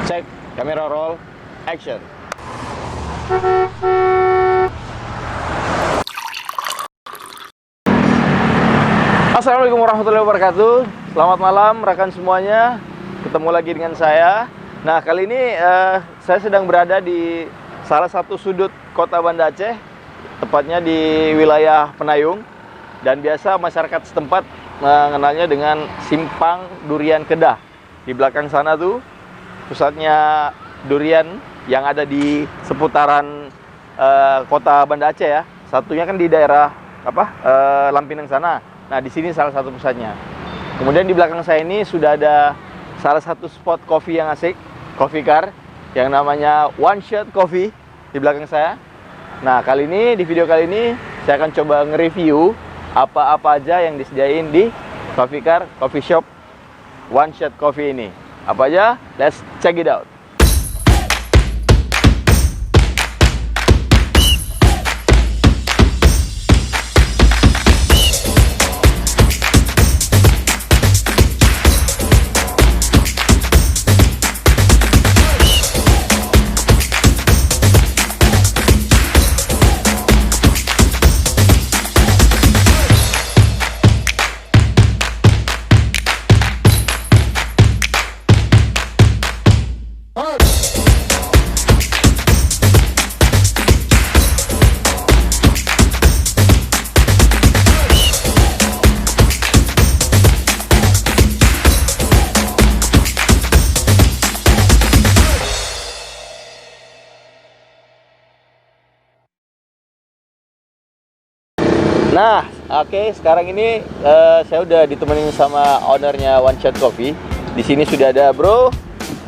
Check, kamera roll, action. Assalamualaikum warahmatullahi wabarakatuh. Selamat malam rekan semuanya. Ketemu lagi dengan saya. Nah, kali ini saya sedang berada di salah satu sudut kota Banda Aceh, tepatnya di wilayah Penayung. Dan biasa masyarakat setempat mengenalnya dengan Simpang Durian Kedah. Di belakang sana tuh pusatnya durian yang ada di seputaran kota Banda Aceh ya. Satunya kan di daerah Lampinang sana. Nah, di sini salah satu pusatnya. Kemudian di belakang saya ini sudah ada salah satu spot kopi yang asik, Coffee Car, yang namanya One Shot Coffee di belakang saya. Nah, kali ini di video kali ini saya akan coba nge-review apa-apa aja yang disediain di Coffee Car Coffee Shop One Shot Coffee ini. Apa aja? Let's check it out. Nah, oke, sekarang ini saya udah ditemenin sama ownernya One Shot Coffee. Di sini sudah ada Bro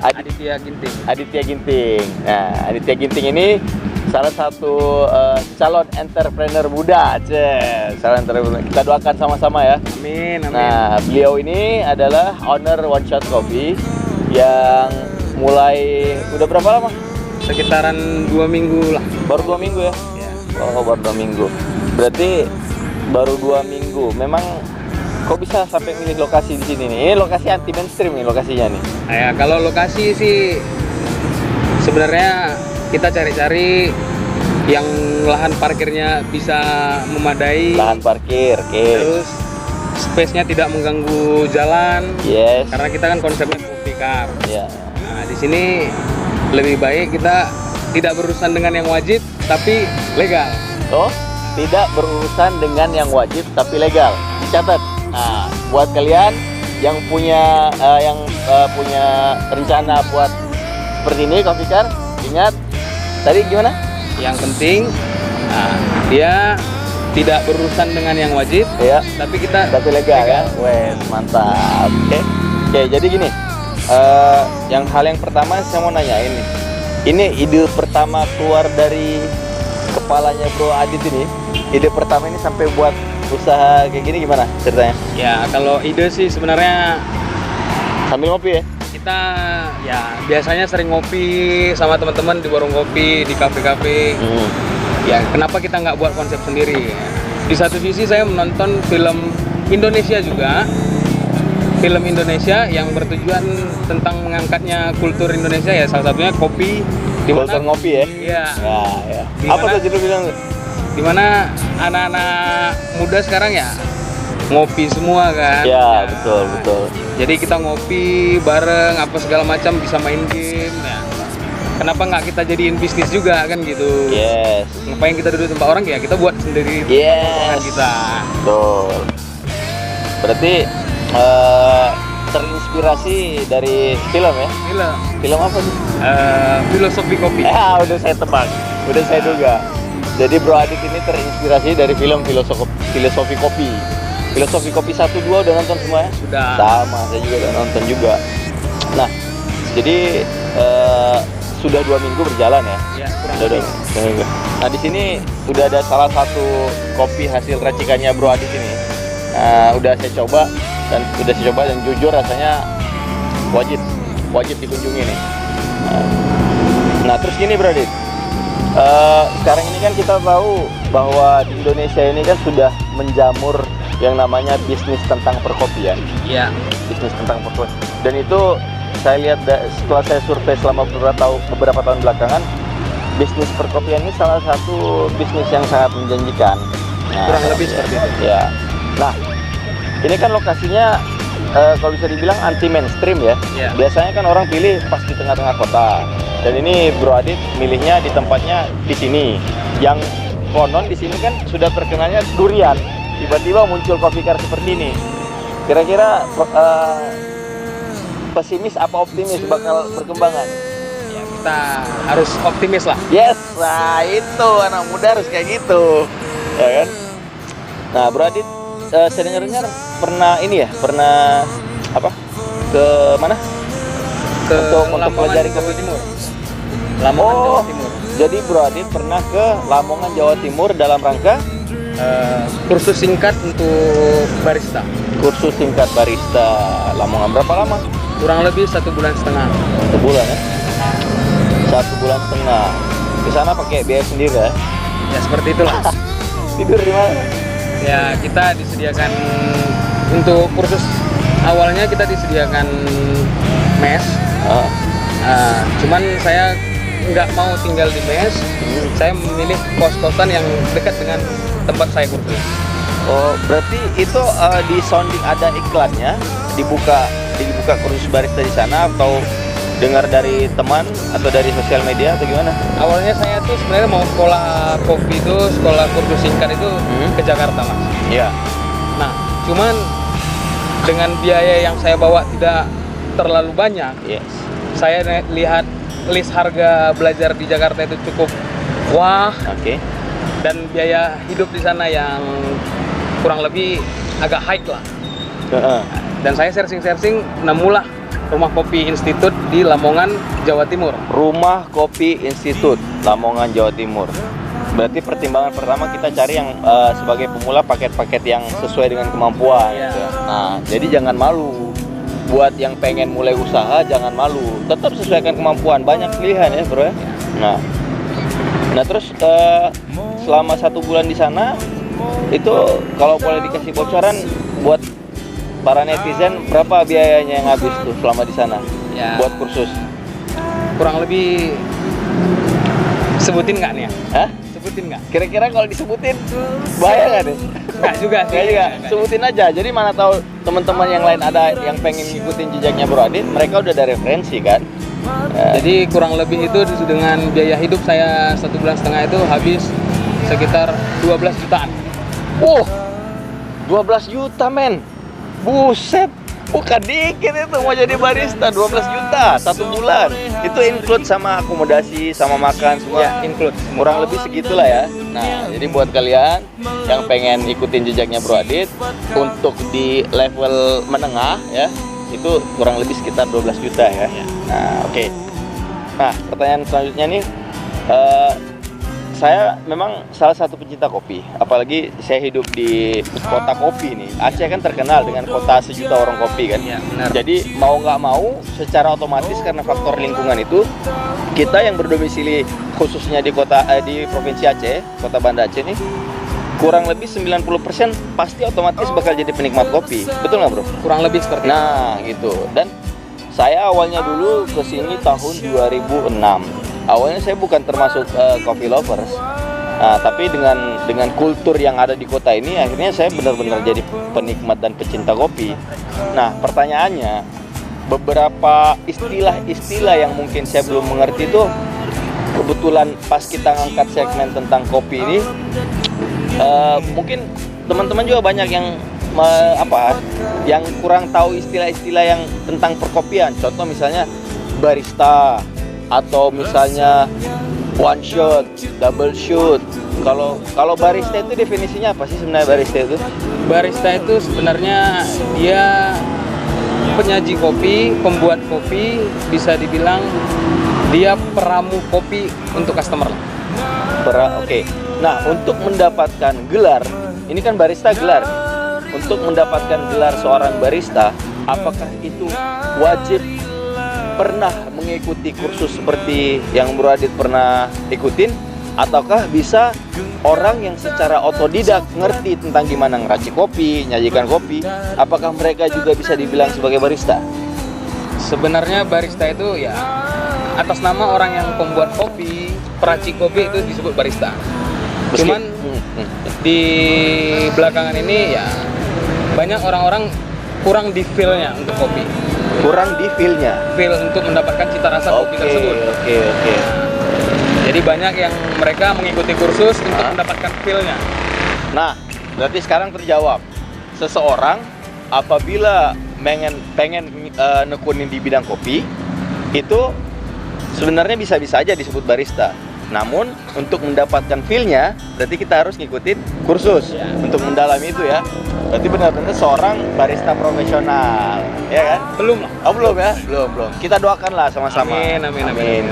Aditya Ginting. Aditya Ginting. Nah, Aditya Ginting ini salah satu calon entrepreneur muda. Calon entrepreneur. Kita doakan sama-sama ya. Amin, amin. Nah, beliau ini adalah owner One Shot Coffee yang mulai udah berapa lama? Sekitaran 2 minggu lah. Baru 2 minggu ya? Ya. Oh, baru 2 minggu. Berarti baru 2 minggu. Memang kok bisa sampai milih lokasi di sini nih? Ini lokasi anti mainstream nih lokasinya nih. Nah, ya, kalau lokasi sih sebenarnya kita cari-cari yang lahan parkirnya bisa memadai. Lahan parkir, oke. Terus space-nya tidak mengganggu jalan. Yes. Karena kita kan konsepnya coffee car. Ya. Nah, di sini lebih baik kita tidak berurusan dengan yang wajib tapi legal. Oh, tidak berurusan dengan yang wajib tapi legal. Dicatat. Nah, buat kalian yang punya punya rencana buat seperti ini Coffee Car, ingat tadi gimana? Yang penting dia tidak berurusan dengan yang wajib, Ya, tapi kita tapi legal ya. Wes, mantap. Oke, jadi gini. Yang hal yang pertama saya mau nanya ini. Ini ide pertama keluar dari kepalanya Bro Adit ini. Ide pertama ini sampai buat usaha kayak gini gimana ceritanya? Ya, kalau ide sih sebenarnya Sambil ngopi ya? kita ya biasanya sering ngopi sama teman-teman di warung kopi, di kafe-kafe. Ya, kenapa kita nggak buat konsep sendiri? Di satu sisi saya menonton film Indonesia juga, film Indonesia yang bertujuan tentang mengangkatnya kultur Indonesia, ya salah satunya kopi. Kultur ngopi ya? Iya. Ya. Di Apa mana- tuh judul bilang? Dimana anak-anak muda sekarang ya ngopi semua kan. Ya, betul. Jadi kita ngopi bareng apa segala macam, bisa main game ya. Kenapa nggak kita jadiin bisnis juga kan gitu. Yes. Ngapain kita duduk tempat orang, ya kita buat sendiri Yes. kita. Betul. Berarti terinspirasi dari film ya? Film Film apa sih? filosofi kopi. Ya, udah saya tebak. Udah saya duga. Jadi Bro Adit ini terinspirasi dari film Filosofi Kopi. Filosofi Kopi 1, 2 udah nonton semua ya? Sudah. Sama, saya juga udah nonton juga. Nah, jadi sudah 2 minggu berjalan ya? Ya, kurang Udah lebih. 2 minggu. Nah, di sini udah ada salah satu kopi hasil racikannya Bro Adit ini. Udah saya coba dan jujur rasanya wajib dikunjungi nih. Nah, terus gini Bro Adit. Sekarang ini kan kita tahu bahwa di Indonesia ini kan sudah menjamur yang namanya bisnis tentang perkopian. Iya. Bisnis tentang perkopian. Dan itu saya lihat setelah saya survei selama beberapa tahun belakangan, bisnis perkopian ini salah satu bisnis yang sangat menjanjikan. Nah, Kurang lebih seperti itu. Ya. Nah, ini kan lokasinya kalau bisa dibilang anti mainstream ya. Iya. Biasanya kan orang pilih pas di tengah-tengah kota. Dan ini Bro Adit milihnya di tempatnya di sini. Yang konon di sini kan sudah terkenalnya durian. Tiba-tiba muncul coffee car seperti ini. Kira-kira pesimis apa optimis bakal perkembangan? Ya, kita harus optimis lah. Yes, nah itu anak muda harus kayak gitu, ya kan? Nah, Bro Adit, saya dengar pernah ini ya, pernah apa? Ke mana? Ke Untuk Lamongan, pelajari Jawa kopi. Timur. Lamongan, Jawa Timur. Jadi Bro Adit pernah ke Lamongan, Jawa Timur dalam rangka Kursus singkat untuk barista. kursus singkat barista Lamongan. Berapa lama? Kurang lebih 1,5 bulan. 1 bulan ya? 1,5 bulan. Di sana pakai biaya sendiri ya? Ya seperti itulah. Tidur di mana? Ya kita disediakan untuk kursus awalnya kita disediakan mes. Cuman saya nggak mau tinggal di mes. Saya memilih kos-kosan yang dekat dengan tempat saya kursus. Oh, berarti itu di sounding ada iklannya, dibuka kursus barista di sana atau dengar dari teman atau dari sosial media atau gimana? Awalnya saya tuh sebenarnya mau sekolah kopi itu, sekolah kursus singkat itu ke Jakarta, Mas. Iya. Nah, cuman dengan biaya yang saya bawa tidak terlalu banyak, Yes. saya lihat list harga belajar di Jakarta itu cukup wah, Oke. dan biaya hidup di sana yang kurang lebih agak high lah. Dan saya searching nemulah Rumah Kopi Institut di Lamongan, Jawa Timur. Rumah Kopi Institut Lamongan, Jawa Timur. Berarti pertimbangan pertama kita cari yang sebagai pemula paket-paket yang sesuai dengan kemampuan. Iya. Gitu. Nah, jadi jangan malu. Buat yang pengen mulai usaha jangan malu. Tetap sesuaikan kemampuan. Banyak pilihan ya, Bro ya. Nah terus selama 1 bulan di sana itu kalau boleh dikasih bocoran buat para netizen berapa biayanya yang habis tuh selama di sana Ya. buat kursus? Kurang lebih sebutin nggak nih ya? Hah? Sebutin nggak? Kira-kira kalau disebutin bahaya nggak deh? Nggak juga sih. Nggak juga. Nggak. Sebutin aja. Jadi mana tahu teman-teman yang lain ada yang pengen ngikutin jejaknya Bro Adit, mereka udah ada referensi kan. Jadi kurang lebih itu dengan biaya hidup saya 1,5 bulan itu habis sekitar 12 jutaan. 12 juta men. Buset. Bukan dikit itu mau jadi barista 12 juta 1 bulan. Itu include sama akomodasi, sama makan semua. Ya, include. Kurang lebih segitulah ya. Nah, jadi buat kalian yang pengen ikutin jejaknya Bro Adit untuk di level menengah ya, itu kurang lebih sekitar 12 juta ya. Nah, oke. Nah, pertanyaan selanjutnya nih, saya memang salah satu pencinta kopi, apalagi saya hidup di kota kopi nih. Aceh kan terkenal dengan kota sejuta orang kopi kan. Iya, benar. Jadi mau nggak mau, secara otomatis karena faktor lingkungan itu, kita yang berdomisili khususnya di di provinsi Aceh, kota Banda Aceh nih, kurang lebih 90% pasti otomatis bakal jadi penikmat kopi. Betul nggak, Bro? Kurang lebih seperti itu. Nah, gitu. Dan saya awalnya dulu ke sini tahun 2006. Awalnya saya bukan termasuk coffee lovers. Nah, tapi dengan kultur yang ada di kota ini, akhirnya saya benar-benar jadi penikmat dan pecinta kopi. Nah, pertanyaannya, beberapa istilah-istilah yang mungkin saya belum mengerti itu, kebetulan pas kita ngangkat segmen tentang kopi ini, mungkin teman-teman juga banyak yang yang kurang tahu istilah-istilah yang tentang perkopian. Contoh misalnya barista, atau misalnya one shot, double shot. Kalau barista itu definisinya apa sih sebenarnya barista itu? Barista itu sebenarnya dia penyaji kopi, pembuat kopi, bisa dibilang dia peramu kopi untuk customer. Oke. Nah, untuk mendapatkan gelar, ini kan barista gelar. Untuk mendapatkan gelar seorang barista, apakah itu wajib pernah mengikuti kursus seperti yang Bro Adit pernah ikutin, ataukah bisa orang yang secara otodidak ngerti tentang gimana ngeracik kopi, nyajikan kopi, apakah mereka juga bisa dibilang sebagai barista? Sebenarnya barista itu ya atas nama orang yang pembuat kopi, peracik kopi itu disebut barista. Cuman di belakangan ini ya banyak orang-orang kurang di feel-nya untuk kopi. Kurang di feel-nya. Feel untuk mendapatkan cita rasa kopi tersebut. Oke. Jadi banyak yang mereka mengikuti kursus untuk mendapatkan feel-nya. Nah, berarti sekarang terjawab. Seseorang apabila pengen nekunin di bidang kopi, itu sebenarnya bisa-bisa aja disebut barista. Namun untuk mendapatkan feel-nya, berarti kita harus ngikutin kursus untuk mendalami itu ya. Berarti benar-benar seorang barista profesional, ya kan? Belum lah. Oh, belum ya? Belum. Kita doakanlah sama-sama. Amin.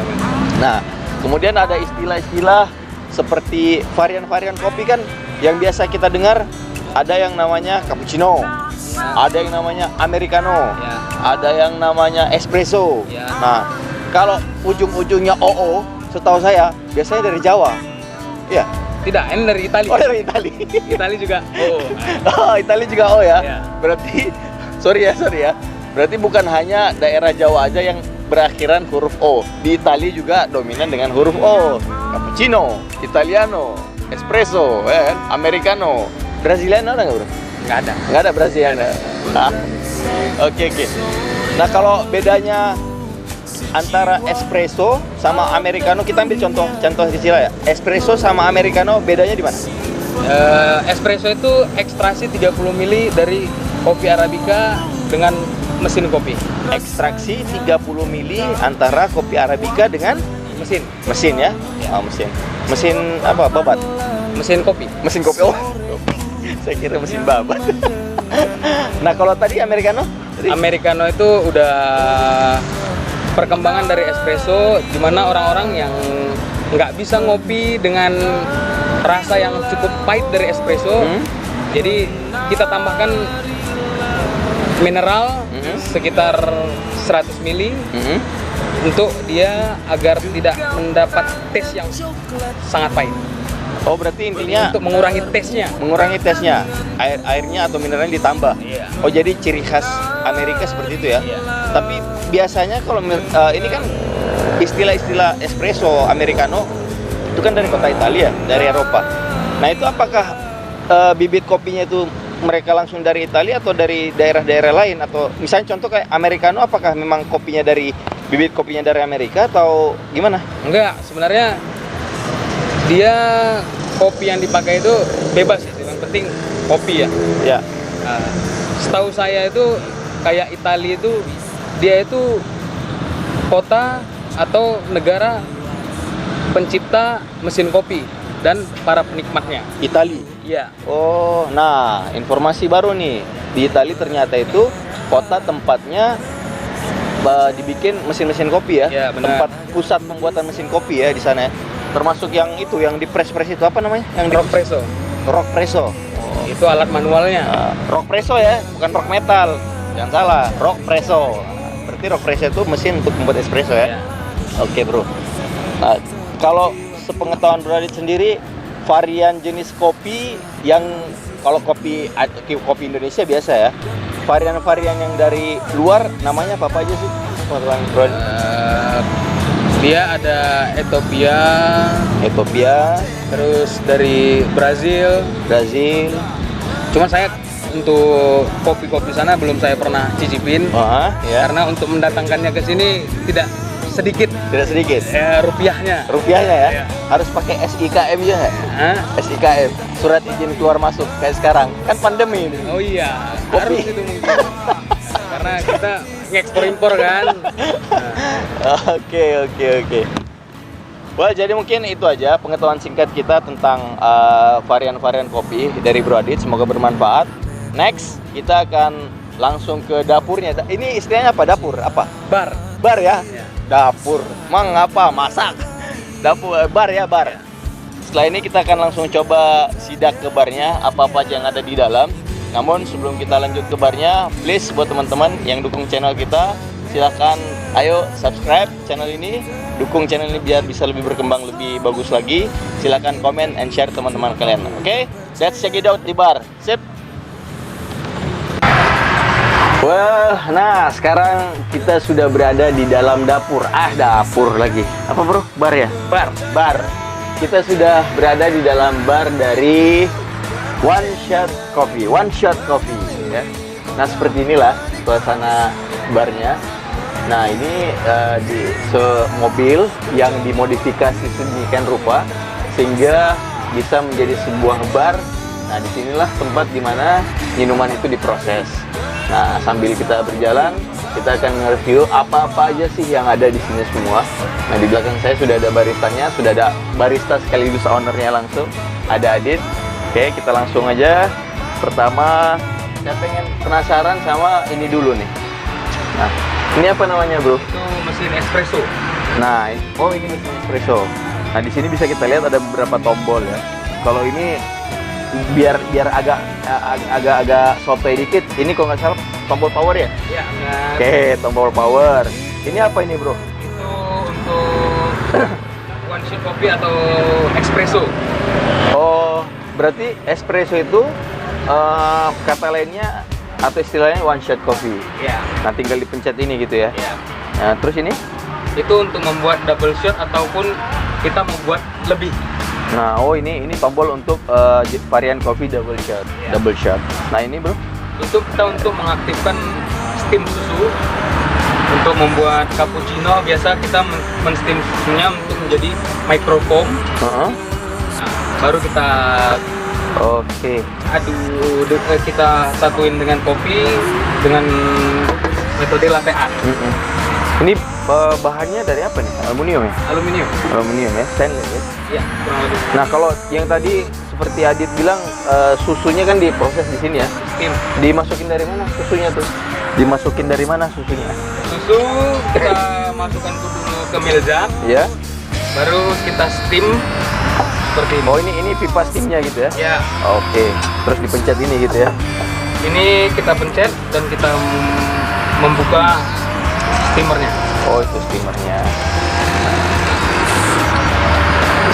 Nah, kemudian ada istilah-istilah seperti varian-varian kopi kan yang biasa kita dengar, ada yang namanya cappuccino, ada yang namanya americano, ada yang namanya espresso. Nah, kalau ujung-ujungnya OO, setahu saya biasanya dari Jawa. Iya. Tidak, ini dari Italia. Oh, dari Italia. Italia juga. Oh, Italia juga O ya. Iya. Berarti sorry ya. Berarti bukan hanya daerah Jawa aja yang berakhiran huruf O. Di Italia juga dominan dengan huruf O. Cappuccino, Italiano, espresso, ya kan? Americano. Brasiliano ada nggak, bro? Nggak ada Brasiliano. Oke. Nah, kalau bedanya antara espresso sama americano, kita ambil contoh kecil ya. Espresso sama americano bedanya di mana? Espresso itu ekstraksi 30 mili dari kopi arabica dengan mesin kopi. Ekstraksi 30 mili antara kopi arabica dengan mesin ya? Oh, mesin apa? Babat? Mesin kopi. Oh, saya kira mesin babat. Nah, kalau tadi americano? Americano itu udah perkembangan dari espresso, di mana orang-orang yang nggak bisa ngopi dengan rasa yang cukup pahit dari espresso, jadi kita tambahkan mineral sekitar 100 mili untuk dia agar tidak mendapat taste yang sangat pahit. Oh, berarti intinya untuk mengurangi taste-nya. Airnya atau mineralnya ditambah. Oh, jadi ciri khas Amerika seperti itu ya. Tapi biasanya kalau ini kan istilah-istilah espresso, americano itu kan dari kota Italia, dari Eropa. Nah, itu apakah bibit kopinya itu mereka langsung dari Italia atau dari daerah-daerah lain, atau misalnya contoh kayak americano, apakah memang kopinya dari bibit kopinya dari Amerika atau gimana? Enggak, sebenarnya dia kopi yang dipakai itu bebas ya, yang penting kopi ya. Ya. Setahu saya itu kayak Italia itu dia itu kota atau negara pencipta mesin kopi dan para penikmatnya. Italia. Iya. Oh, nah informasi baru nih, di Italia ternyata itu kota tempatnya dibikin mesin-mesin kopi ya. Iya, benar. Tempat pusat pembuatan mesin kopi ya di sana ya. Termasuk yang itu, yang di press itu apa namanya? Yang rock presso. Itu alat manualnya. Rock presso ya, bukan rock metal. Jangan salah, rock presso. Berarti rock presso itu mesin untuk membuat espresso ya. Oke, bro. Nah, kalau sepengetahuan Bro Adit sendiri, varian jenis kopi yang kalau kopi Indonesia biasa ya. Varian-varian yang dari luar namanya apa aja sih? Bro Adit? Dia ada Ethiopia, terus dari Brazil. Cuman saya untuk kopi-kopi sana belum saya pernah cicipin, karena untuk mendatangkannya ke sini tidak sedikit rupiahnya ya. Harus pakai SIKM ya. SIKM, surat izin keluar masuk kayak sekarang kan pandemi ini. Oh iya, harus itu mungkin. Karena kita ngekspor impor kan. Oke. Well, jadi mungkin itu aja pengetahuan singkat kita tentang varian-varian kopi dari Bro Adit. Semoga bermanfaat. Next, kita akan langsung ke dapurnya. Ini istilahnya apa? Dapur apa? Bar ya? Dapur. Mang apa? Masak. Dapur, bar ya, bar. Setelah ini kita akan langsung coba sidak ke barnya, apa-apa aja yang ada di dalam. Namun sebelum kita lanjut ke barnya, please buat teman-teman yang dukung channel kita, silahkan ayo subscribe channel ini, dukung channel ini biar bisa lebih berkembang, lebih bagus lagi. Silahkan komen and share teman-teman kalian. Oke, let's check it out di bar. Sip. Wah, nah sekarang kita sudah berada di dalam dapur. Dapur lagi. Apa bro? Bar ya? Bar. Kita sudah berada di dalam bar dari One Shot Coffee ya. Nah seperti inilah suasana barnya. Nah ini di mobil yang dimodifikasi sedemikian rupa sehingga bisa menjadi sebuah bar. Nah disinilah tempat dimana minuman itu diproses. Nah sambil kita berjalan, kita akan nge-review apa-apa aja sih yang ada di sini semua. Nah di belakang saya sudah ada baristanya, sudah ada barista sekaligus ownernya langsung. Ada Adit. Oke, kita langsung aja. Pertama, saya pengen penasaran sama ini dulu nih. Nah, ini apa namanya bro? Itu mesin espresso. Nah, ini mesin espresso. Nah di sini bisa kita lihat ada beberapa tombol ya. Kalau ini biar agak sotoy dikit, ini kalau nggak salah tombol power ya? Iya, benar. Oke, tombol power. Ini apa ini bro? Itu untuk one shot coffee atau espresso. Oh, berarti espresso itu kata lainnya atau istilahnya one shot coffee. Iya. Nah tinggal dipencet ini gitu ya. Iya. Nah, terus ini? Itu untuk membuat double shot ataupun kita membuat lebih. Nah, ini tombol untuk varian coffee double shot. Iya. Double shot. Nah ini bro? Itu kita untuk mengaktifkan steam susu. Untuk membuat cappuccino biasa kita men-steam susunya untuk menjadi microfoam. Nah, baru kita Oke. kita satuin dengan kopi dengan metode latte art. Ini bahannya dari apa nih? Aluminium ya? Aluminium ya, stainless ya? Iya, kurang lebih. Nah kalau yang tadi seperti Adit bilang susunya kan diproses di sini ya? Steam. Dimasukin dari mana susunya tuh? Dimasukin dari mana susunya? Susu kita masukkan dulu ke milzam, Ya. baru kita steam seperti ini. Oh ini pipa steamnya gitu ya? Ya, Oke. Terus dipencet ini gitu ya? ini kita pencet dan kita membuka steamernya. Oh itu steamernya.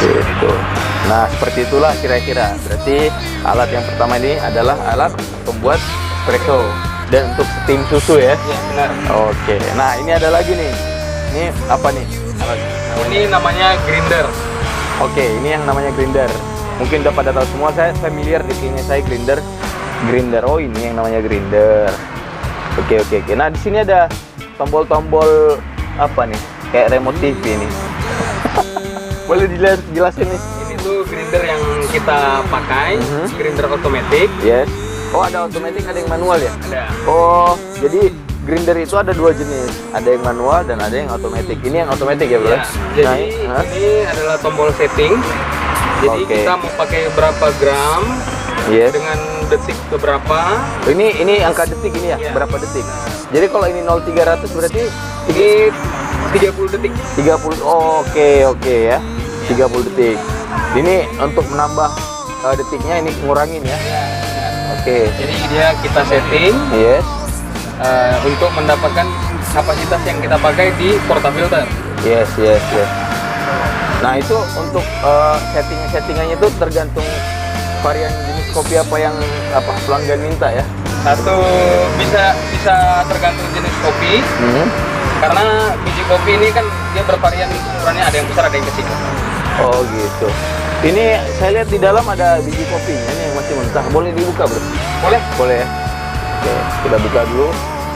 Gitu. Nah seperti itulah kira-kira. Berarti alat yang pertama ini adalah alat pembuat espresso dan untuk steam susu ya. Iya, benar. Oke. Nah ini ada lagi nih. Ini apa nih? Alat. Ini namanya grinder. Oke, ini yang namanya grinder. Mungkin udah pada tahu semua, saya familiar di sini saya grinder. Oh, ini yang namanya grinder. Oke. Nah, di sini ada tombol-tombol apa nih? Kayak remote TV nih. Boleh dijelasin nih? Ini tuh grinder yang kita pakai, grinder otomatis. Yes. Oh, ada otomatis, ada yang manual ya? Ada. Oh, jadi grinder itu ada dua jenis, ada yang manual dan ada yang otomatis. Ini yang otomatis ya bro? Ya, jadi ini adalah tombol setting. Jadi kita mau pakai berapa gram, dengan detik keberapa. Ini angka detik ini ya, berapa detik? Jadi kalau ini 0300 berarti ini 30 detik. 30. Oke ya, 30 detik. Ini untuk menambah detiknya ini ngurangin ya. Oke. Jadi dia kita setting. Yes. Untuk mendapatkan kapasitas yang kita pakai di portafilter. Yes. Nah itu untuk settingannya itu tergantung varian jenis kopi apa yang pelanggan minta ya. Satu bisa tergantung jenis kopi. Karena biji kopi ini kan dia bervarian ukurannya, ada yang besar ada yang kecil. Oh gitu. Ini saya lihat di dalam ada biji kopinya nih yang masih mentah. Boleh dibuka bro? Boleh ya. Oke, kita buka dulu.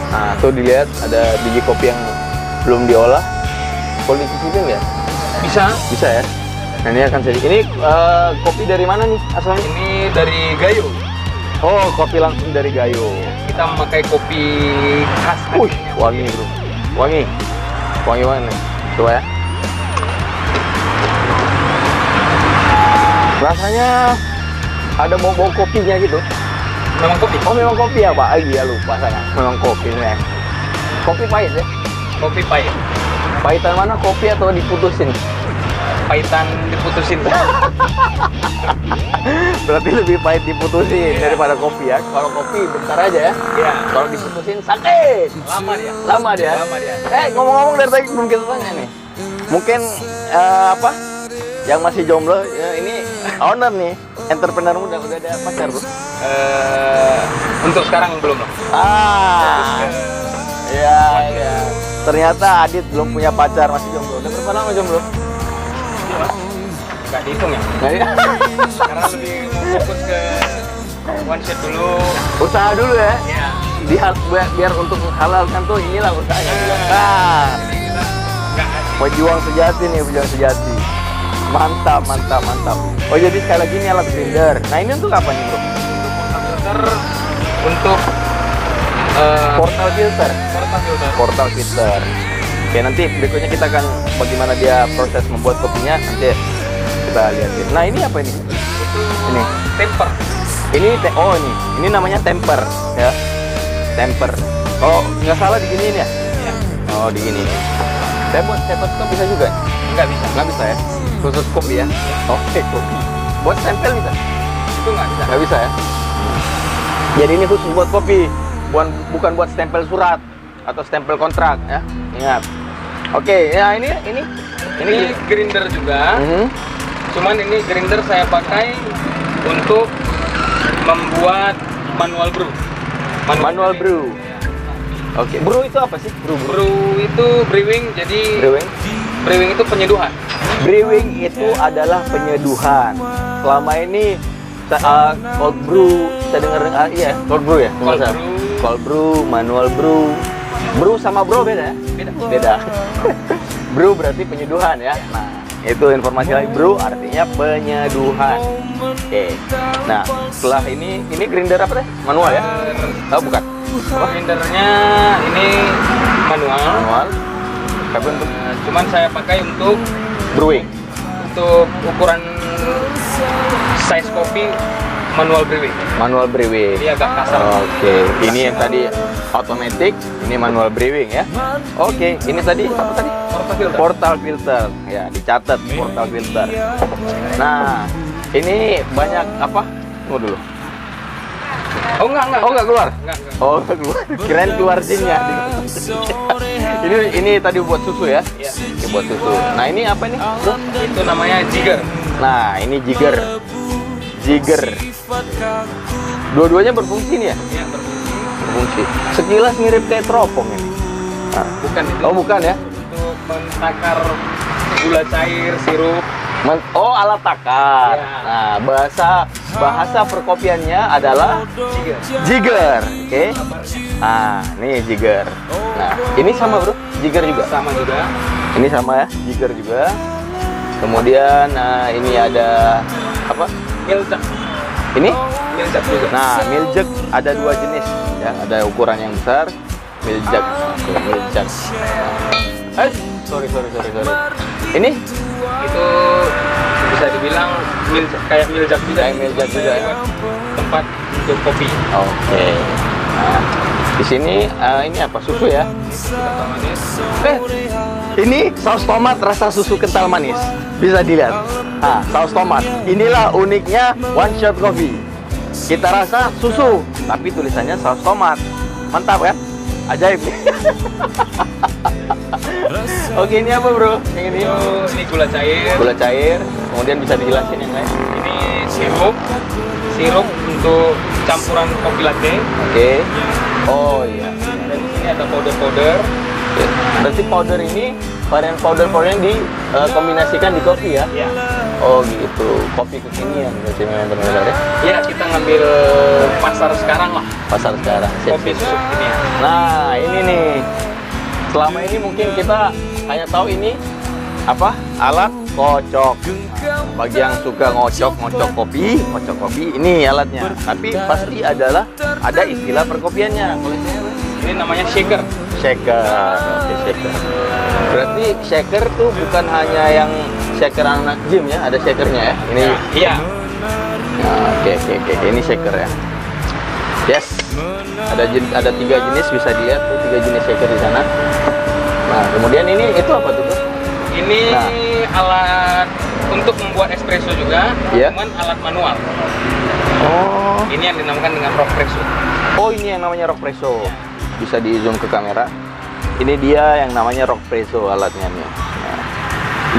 Nah, tuh dilihat ada biji kopi yang belum diolah. Boleh dicicipin nggak? Bisa ya. Nah, ini akan saya. Ini kopi dari mana nih asalnya? Ini dari Gayo. Oh, kopi langsung dari Gayo. Kita memakai kopi khas. Wih, wangi bro. Wangi banget nih. Coba ya. Rasanya ada bau kopinya gitu. Memang kopi? Oh memang kopi ya Pak? Iya lupa saya. Memang kopi nih. Kopi pahit ya? Kopi pahit. Pahitan mana, kopi atau diputusin? Pahitan diputusin. Berarti lebih pahit diputusin daripada kopi ya? Kalau kopi bentar aja ya? Iya. Kalau diputusin sakit. Lama dia. Ngomong-ngomong dari tadi belum kita tanya nih. Mungkin yang masih jomblo ya, ini owner nih. entrepreneur muda udah ada pacar bro? Untuk sekarang belum lah. Ya, ya. Ternyata Adit belum punya pacar, masih jomblo. Udah berapa lama jomblo? Nggak dihitung ya? Nah, ya. Karena lebih fokus ke one shot dulu. Usaha dulu ya. Ya. Biar untuk menghalalkan tuh inilah usahanya. Nggak asik. Pejuang sejati nih, pejuang sejati. Mantap, mantap, mantap. Oh jadi sekali lagi ini alat grinder. Nah ini untuk apa nih bro? Filter untuk Portal filter. Portal filter. Oke nanti berikutnya kita akan bagaimana dia proses membuat kopinya nanti kita lihatin. Nah ini apa ini? Ini temper. Oh ini namanya temper ya. Temper. Oh nggak salah diginiin ya? Ya. Oh digini. Saya buat stethoscope bisa juga? Nggak bisa. Nggak bisa ya? Khusus kopi ya? Oke kopi. Buat stempel bisa? Itu nggak bisa. Nggak bisa ya? Jadi ini khusus buat kopi, bukan buat stempel surat atau stempel kontrak ya. Ingat. Oke, ya ini Ini grinder juga. Mhm. Cuman ini grinder saya pakai untuk membuat manual brew. Manual brew. Oke, brew itu apa sih? Brew itu brewing, jadi brewing itu penyeduhan. Brewing itu adalah penyeduhan. Selama ini cold brew, saya dengar iya, cold brew ya? Cold brew. Cold brew, manual brew. Brew sama bro beda ya? Beda. Brew berarti penyeduhan ya. Nah, itu informasi lagi. Brew artinya penyeduhan. Oke. Nah, setelah ini grinder apa deh? Manual ya? Oh, bukan. Apa? Grindernya ini manual. Manual. Tapi untuk Cuman saya pakai untuk brewing. untuk ukuran size kopi manual brewing. Manual brewing. Ini agak kasar. Oke, ini yang tadi automatic, ini manual brewing ya. Oke, ini tadi apa tadi? Portal filter. Ya, dicatat portal filter. Nah, ini banyak apa? Tunggu dulu. Oh enggak. Oh, nggak keluar. Enggak. Oh, nggak keluar. Kirain keluar jinnya. ini tadi buat susu ya? Iya. Ini buat susu. Nah, ini apa nih? Bro? Itu namanya jigger. Nah, ini jigger. Dua-duanya berfungsi nih ya? Iya, Berfungsi. Sekilas mirip kayak teropong ini. Nah. bukan itu. Oh, bukan ya? Untuk mentakar gula cair, sirup. Oh, alat takar. Ya. Nah, bahasa perkopiannya adalah jigger. Oke. Ah, nih jigger. Nah, ini sama, Bro. Jigger juga. Sama juga. Ini sama ya, jigger juga. Kemudian nah ini ada apa? Miljak. Ini? Miljak juga. Nah, miljak ada dua jenis ya, ada ukuran yang besar, miljak. Sorry. Ini Itu bisa dibilang kayak miljak juga. Kayak miljak juga ya. Tempat untuk kopi. Oke. Nah, di sini ini apa? Susu ya. Ini saus tomat rasa susu kental manis. Bisa dilihat. Nah, saus tomat. Inilah uniknya One Shot Coffee. Kita rasa susu, tapi tulisannya saus tomat. Mantap kan? Ajaib. Oke, ini apa bro? Yang ini? Ini gula cair. Gula cair. Kemudian bisa dijelasin yang lain? Ini sirup untuk campuran kopi latte. Oke. Oh iya. Dan di sini ada powder. Oke. Berarti powder ini varian powder yang dikombinasikan di kopi ya? Ya. Oh gitu. Kopi kekinian berarti memang benar-benar ya? Ya, kita ngambil pasar sekarang lah. Pasar sekarang. Kopi susu ini. Nah ini nih. Selama ini mungkin kita hanya tahu ini apa? Alat kocok. Bagi yang suka ngocok kopi, ini alatnya. Tapi pasti ada istilah perkopiannya. Ini namanya shaker. Shaker. Oke, shaker. Berarti shaker tuh bukan hanya yang shaker anak gym ya, ada shakernya ya. Ini Iya. Nah, oke. Ini shaker ya. Yes. Ada 3 jenis, bisa dilihat tuh 3 jenis shaker di sana. Nah, kemudian ini itu apa tuh? Ini Nah. alat untuk membuat espresso juga, Iya. cuman alat manual. Oh. Ini yang dinamakan dengan rock presso. Oh, ini yang namanya rock presso. Bisa di zoom ke kamera. Ini dia yang namanya rock presso alatnya nih. Nah,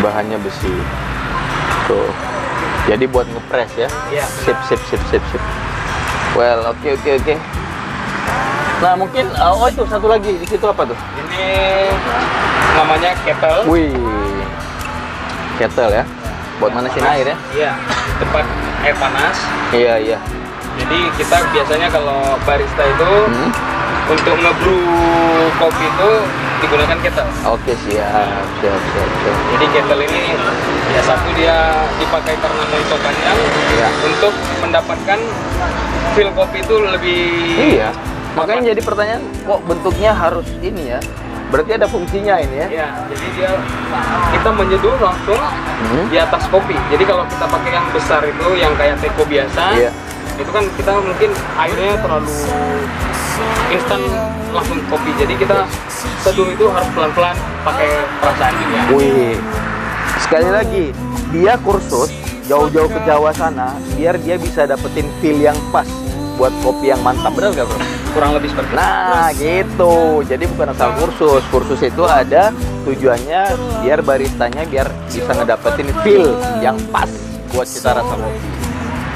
bahannya besi. Tuh. Jadi buat ngepres ya. Iya. Sip. Well, oke. Nah, mungkin oh itu satu lagi di situ apa tuh? Ini namanya kettle. Wih. Kettle ya. Buat manasin air ya. Iya. Tempat air panas. Iya. Jadi kita biasanya kalau barista itu untuk nge-brew kopi itu digunakan kettle. Oke, siap. Jadi kettle ini ya satu dia dipakai karena untuk panjang untuk mendapatkan feel kopi itu lebih. Iya. Makanya jadi pertanyaan, kok bentuknya harus ini ya? Berarti ada fungsinya ini ya? Iya, jadi kita menyeduh langsung di atas kopi. Jadi kalau kita pakai yang besar itu, yang kayak teko biasa, itu kan kita mungkin airnya terlalu instan langsung kopi. Jadi kita seduh itu harus pelan-pelan pakai perasaan juga. Wih, sekali lagi, dia kursus jauh-jauh ke Jawa sana, biar dia bisa dapetin feel yang pas buat kopi yang mantap, benar nggak bro? Kurang lebih seperti itu. Nah gitu, jadi bukan asal kursus. Kursus itu ada tujuannya biar baristanya biar bisa ngedapetin feel yang pas buat cita rasa kopi.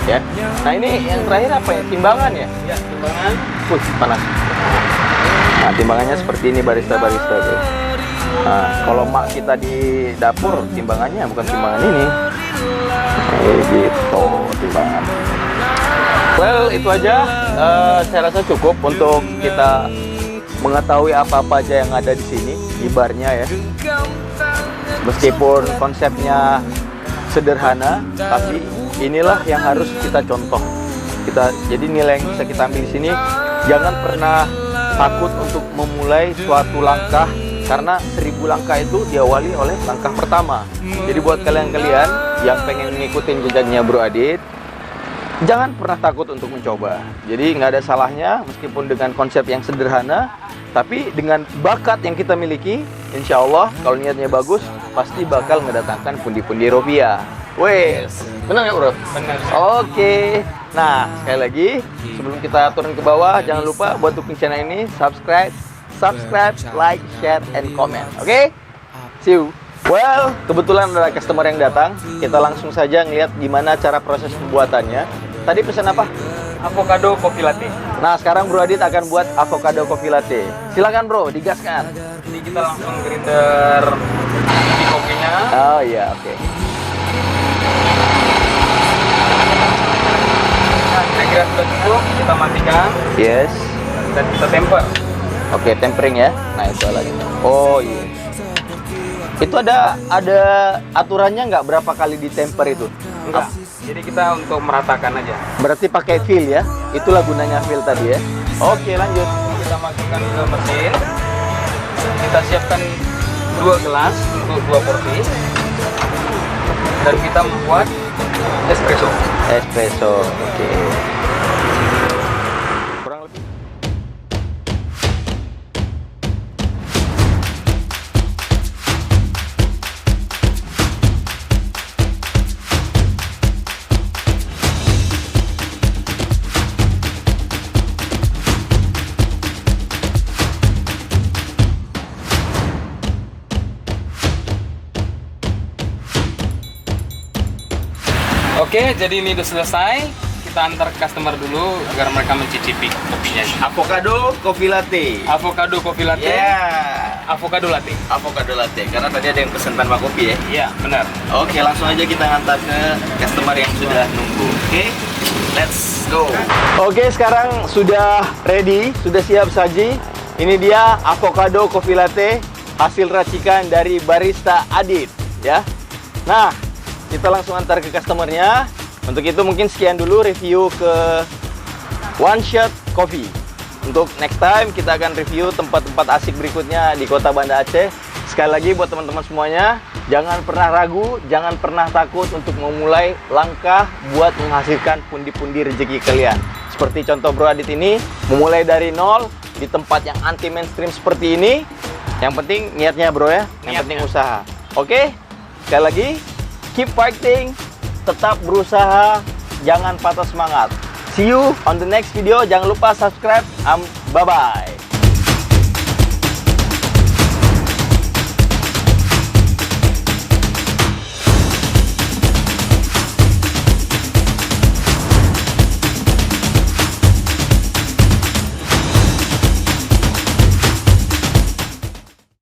Ya. Nah ini yang terakhir apa ya? Timbangan ya? Ya, timbangan. Panas. Nah timbangannya seperti ini barista-barista tuh. Nah kalau mak kita di dapur timbangannya bukan timbangan ini. Gitu timbangan. Well, itu aja. Saya rasa cukup untuk kita mengetahui apa-apa aja yang ada di sini di barnya ya. Meskipun konsepnya sederhana, tapi inilah yang harus kita contoh. Jadi nilai yang bisa kita ambil di sini, jangan pernah takut untuk memulai suatu langkah karena 1000 langkah itu diawali oleh langkah pertama. Jadi buat kalian-kalian yang pengen ngikutin jejaknya Bro Adit, jangan pernah takut untuk mencoba. Jadi nggak ada salahnya meskipun dengan konsep yang sederhana, tapi dengan bakat yang kita miliki, insya Allah kalau niatnya bagus, pasti bakal mendatangkan pundi-pundi rupiah. Wes, benar nggak bro? Benar. Oke. Nah, sekali lagi sebelum kita turun ke bawah, jangan lupa buat dukung channel ini, subscribe, like, share, and comment. Oke? See you. Well, kebetulan ada customer yang datang. Kita langsung saja ngeliat gimana cara proses pembuatannya. Tadi pesan apa? Avocado coffee latte. Nah, sekarang Bro Adit akan buat avocado coffee latte. Silakan Bro, digaskan. Jadi kita langsung grinder di kopinya. Oh iya, oke. Nah, kira-kira sudah cukup, kita matikan. Yes. Dan kita temper. Oke, tempering ya. Nah, itu lagi. Oh iya. Itu ada aturannya nggak berapa kali ditemper itu? Enggak. Jadi kita untuk meratakan aja. Berarti pakai feel ya? Itulah gunanya feel tadi ya. Oke, lanjut. Kita masukkan ke mesin. Kita siapkan 2 gelas untuk 2 porsi. Dan kita membuat espresso. Espresso. Oke. Kurang lebih. Oke, jadi ini udah selesai. Kita antar customer dulu agar mereka mencicipi kopinya. Avocado coffee latte. Avocado coffee latte. Yeah. Avocado latte. Avocado latte. Karena tadi ada yang pesen tanpa kopi ya. Iya, benar. Oke, langsung aja kita ngantar ke customer yang sudah nunggu. Oke, let's go. Oke, sekarang sudah ready, sudah siap saji. Ini dia avocado coffee latte, hasil racikan dari barista Adit, ya. Nah, kita langsung antar ke customernya. Untuk itu mungkin sekian dulu review ke One Shot Coffee. Untuk next time kita akan review tempat-tempat asik berikutnya di kota Banda Aceh. Sekali lagi buat teman-teman semuanya, jangan pernah ragu, jangan pernah takut untuk memulai langkah buat menghasilkan pundi-pundi rezeki kalian. Seperti contoh Bro Adit ini, memulai dari nol di tempat yang anti mainstream seperti ini. Yang penting niatnya bro ya, yang penting usaha. Oke, sekali lagi, keep fighting, tetap berusaha, jangan patah semangat. See you on the next video. Jangan lupa subscribe. Bye-bye.